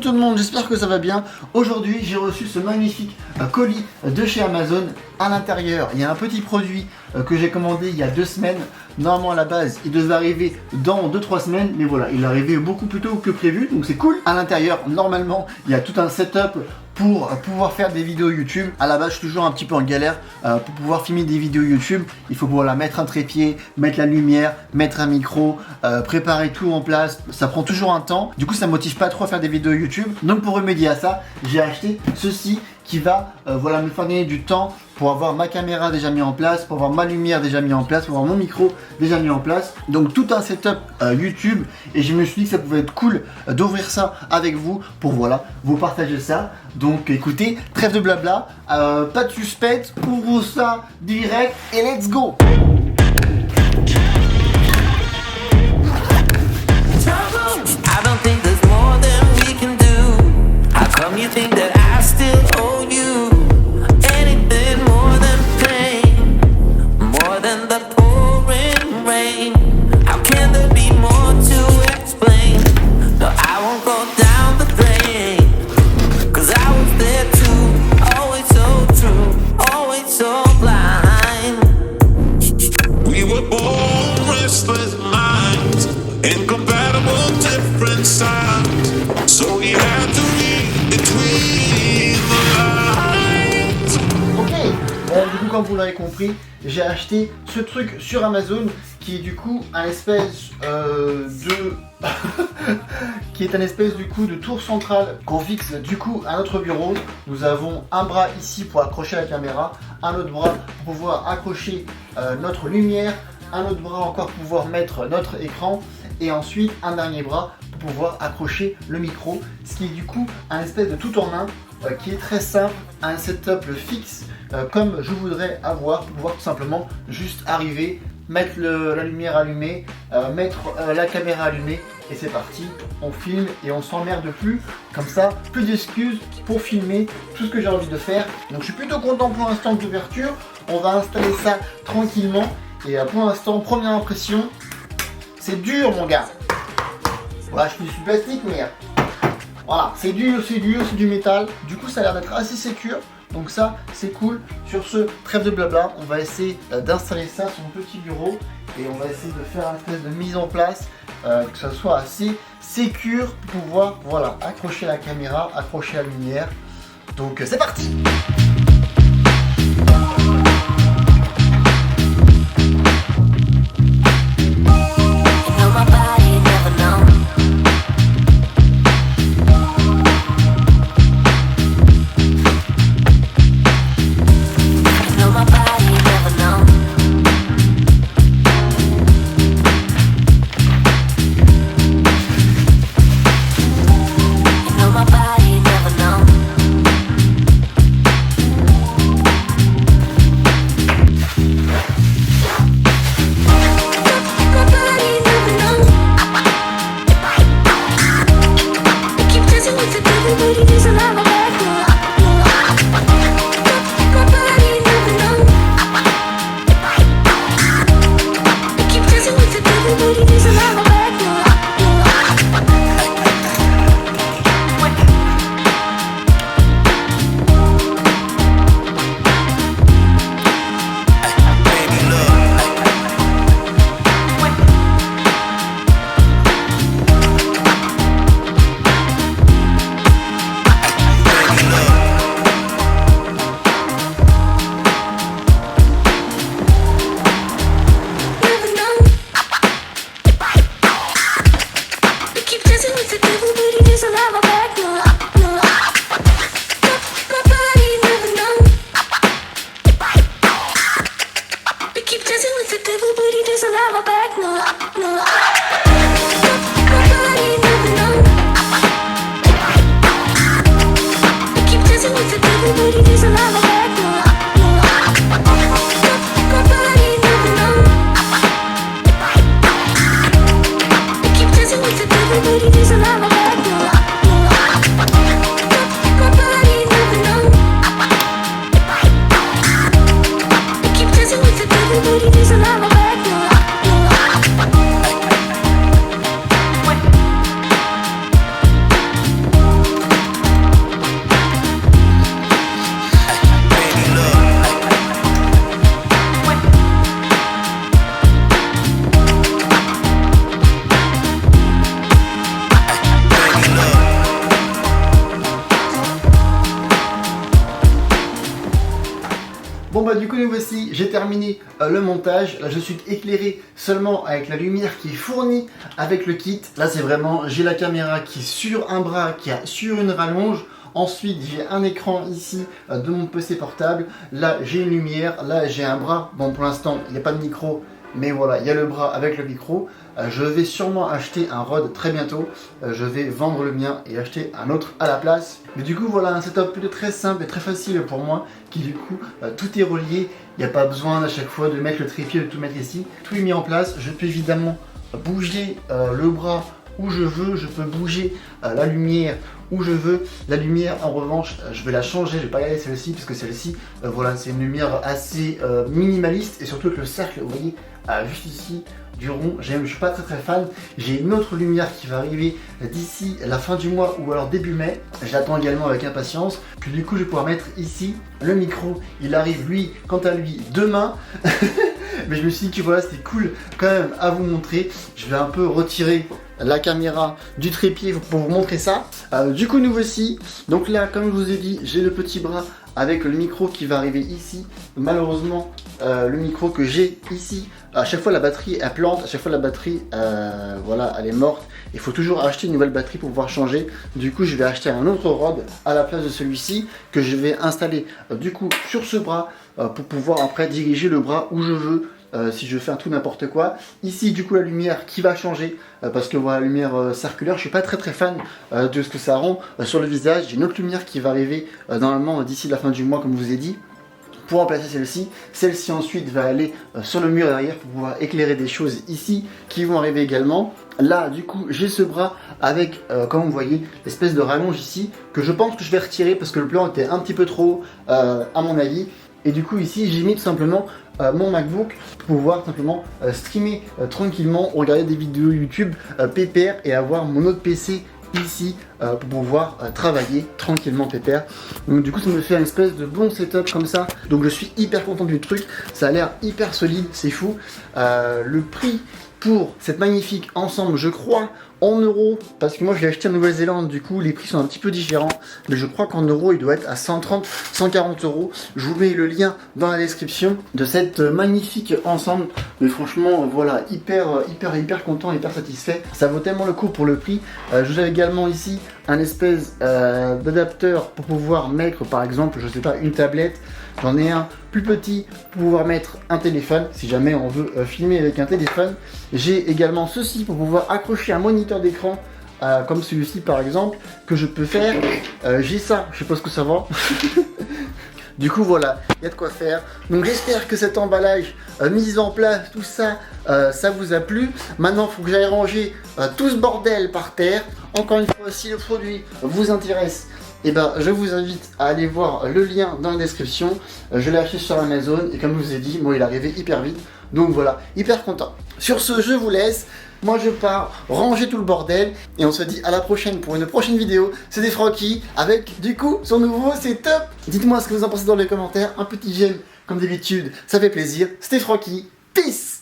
tout le monde, j'espère que ça va bien. Aujourd'hui j'ai reçu ce magnifique colis de chez Amazon. À l'intérieur il y a un petit produit que j'ai commandé il y a 2 semaines. Normalement à la base il devait arriver dans 2-3 semaines, mais voilà, il est arrivé beaucoup plus tôt que prévu, donc c'est cool. À l'intérieur normalement il y a tout un setup pour pouvoir faire des vidéos YouTube. À la base je suis toujours un petit peu en galère pour pouvoir filmer des vidéos YouTube. Il faut pouvoir mettre un trépied, mettre la lumière, mettre un micro, préparer tout en place. Ça prend toujours un temps, du coup ça me motive pas trop à faire des vidéos YouTube. Donc pour remédier à ça, j'ai acheté ceci qui va voilà, me faire gagner du temps pour avoir ma caméra déjà mis en place, pour avoir ma lumière déjà mis en place, pour avoir mon micro déjà mis en place. Donc tout un setup YouTube, et je me suis dit que ça pouvait être cool d'ouvrir ça avec vous pour voilà, vous partager ça. Donc écoutez, trêve de blabla, pas de suspense, ouvre ça direct et let's go. You think that I still owe you anything more than pain, more than the pouring rain? How can there be more to explain? No, I won't go down the drain, 'cause I was there too, always so true, always so blind. We were born restless minds, incompatible, different sides, so we had to du coup, comme vous l'avez compris, j'ai acheté ce truc sur Amazon qui est du coup un espèce qui est un espèce du coup de tour centrale qu'on fixe du coup à notre bureau. Nous avons un bras ici pour accrocher la caméra, un autre bras pour pouvoir accrocher notre lumière, un autre bras encore pour pouvoir mettre notre écran, et ensuite un dernier bras pour pouvoir accrocher le micro, ce qui est du coup un espèce de tout en un qui est très simple, un setup fixe comme je voudrais avoir, pour pouvoir tout simplement juste arriver, mettre la lumière allumée, mettre la caméra allumée, et c'est parti, on filme et on s'emmerde plus. Comme ça, plus d'excuses pour filmer tout ce que j'ai envie de faire. Donc je suis plutôt content pour l'instant de l'ouverture. On va installer ça tranquillement, et pour l'instant, première impression, c'est dur mon gars. Voilà, je suis du plastique, mais voilà, c'est dur, c'est du métal. Du coup ça a l'air d'être assez sécure, donc ça c'est cool. Sur ce, trêve de blabla, on va essayer d'installer ça sur mon petit bureau, et on va essayer de faire une espèce de mise en place, que ça soit assez sécure pour pouvoir voilà, accrocher la caméra, accrocher la lumière. Donc c'est parti. Bon bah du coup nous voici, j'ai terminé le montage. Là je suis éclairé seulement avec la lumière qui est fournie avec le kit. Là c'est vraiment, j'ai la caméra qui est sur un bras, qui est sur une rallonge. Ensuite j'ai un écran ici de mon PC portable. Là j'ai une lumière, là j'ai un bras. Bon pour l'instant il n'y a pas de micro, mais voilà, il y a le bras avec le micro. Je vais sûrement acheter un Rode très bientôt. Je vais vendre le mien et acheter un autre à la place. Mais du coup voilà un setup plutôt très simple et très facile pour moi, qui du coup tout est relié. Il n'y a pas besoin à chaque fois de mettre le trépied, de tout mettre ici. Tout est mis en place. Je peux évidemment bouger le bras où je veux. Je peux bouger la lumière où je veux. La lumière en revanche je vais la changer, je vais pas garder celle-ci parce que celle-ci voilà, c'est une lumière assez minimaliste, et surtout que le cercle, vous voyez juste ici du rond, je suis pas très fan. J'ai une autre lumière qui va arriver d'ici la fin du mois ou alors début mai. J'attends également avec impatience, que du coup je vais pouvoir mettre ici le micro. Il arrive lui, quant à lui, demain. Mais je me suis dit que voilà, c'était cool quand même à vous montrer. Je vais un peu retirer la caméra du trépied pour vous montrer ça. Du coup nous voici. Donc là, comme je vous ai dit, j'ai le petit bras avec le micro qui va arriver ici. Malheureusement le micro que j'ai ici, à chaque fois la batterie elle plante, à chaque fois la batterie voilà, elle est morte. Il faut toujours acheter une nouvelle batterie pour pouvoir changer. Du coup je vais acheter un autre Rode à la place de celui-ci, que je vais installer du coup sur ce bras pour pouvoir après diriger le bras où je veux. Si je fais un tout n'importe quoi. Ici du coup la lumière qui va changer parce que voilà, la lumière circulaire, je suis pas très fan de ce que ça rend sur le visage. J'ai une autre lumière qui va arriver normalement d'ici la fin du mois, comme je vous ai dit, pour remplacer celle-ci. Celle-ci ensuite va aller sur le mur derrière pour pouvoir éclairer des choses ici qui vont arriver également. Là du coup j'ai ce bras avec comme vous voyez l'espèce de rallonge ici, que je pense que je vais retirer parce que le plan était un petit peu trop haut à mon avis. Et du coup ici j'ai mis tout simplement mon MacBook pour pouvoir simplement streamer tranquillement, regarder des vidéos YouTube pépère, et avoir mon autre PC ici pour pouvoir travailler tranquillement pépère. Donc du coup ça me fait une espèce de bon setup comme ça. Donc je suis hyper content du truc, ça a l'air hyper solide, c'est fou. Le prix pour cette magnifique ensemble, je crois en euros, parce que moi je l'ai acheté en Nouvelle-Zélande, du coup les prix sont un petit peu différents, mais je crois qu'en euros il doit être à 130, 140 euros. Je vous mets le lien dans la description de cette magnifique ensemble. Mais franchement voilà, hyper content, hyper satisfait. Ça vaut tellement le coup pour le prix. Je vous ai également ici un espèce d'adapteur pour pouvoir mettre par exemple, je sais pas, une tablette. J'en ai un plus petit pour pouvoir mettre un téléphone si jamais on veut filmer avec un téléphone. J'ai également ceci pour pouvoir accrocher un moniteur d'écran comme celui-ci par exemple, que je peux faire. J'ai ça, je sais pas ce que ça va. Du coup voilà, il y a de quoi faire. Donc j'espère que cet emballage mis en place, tout ça, ça vous a plu. Maintenant il faut que j'aille ranger tout ce bordel par terre. Encore une fois, si le produit vous intéresse, et ben je vous invite à aller voir le lien dans la description. Je l'ai acheté sur Amazon et comme je vous ai dit, bon, il est arrivé hyper vite. Donc voilà, hyper content. Sur ce, je vous laisse. Moi je pars ranger tout le bordel et on se dit à la prochaine pour une prochaine vidéo. C'était Francky avec du coup son nouveau setup. Dites-moi ce que vous en pensez dans les commentaires. Un petit j'aime comme d'habitude, ça fait plaisir. C'était Francky. Peace.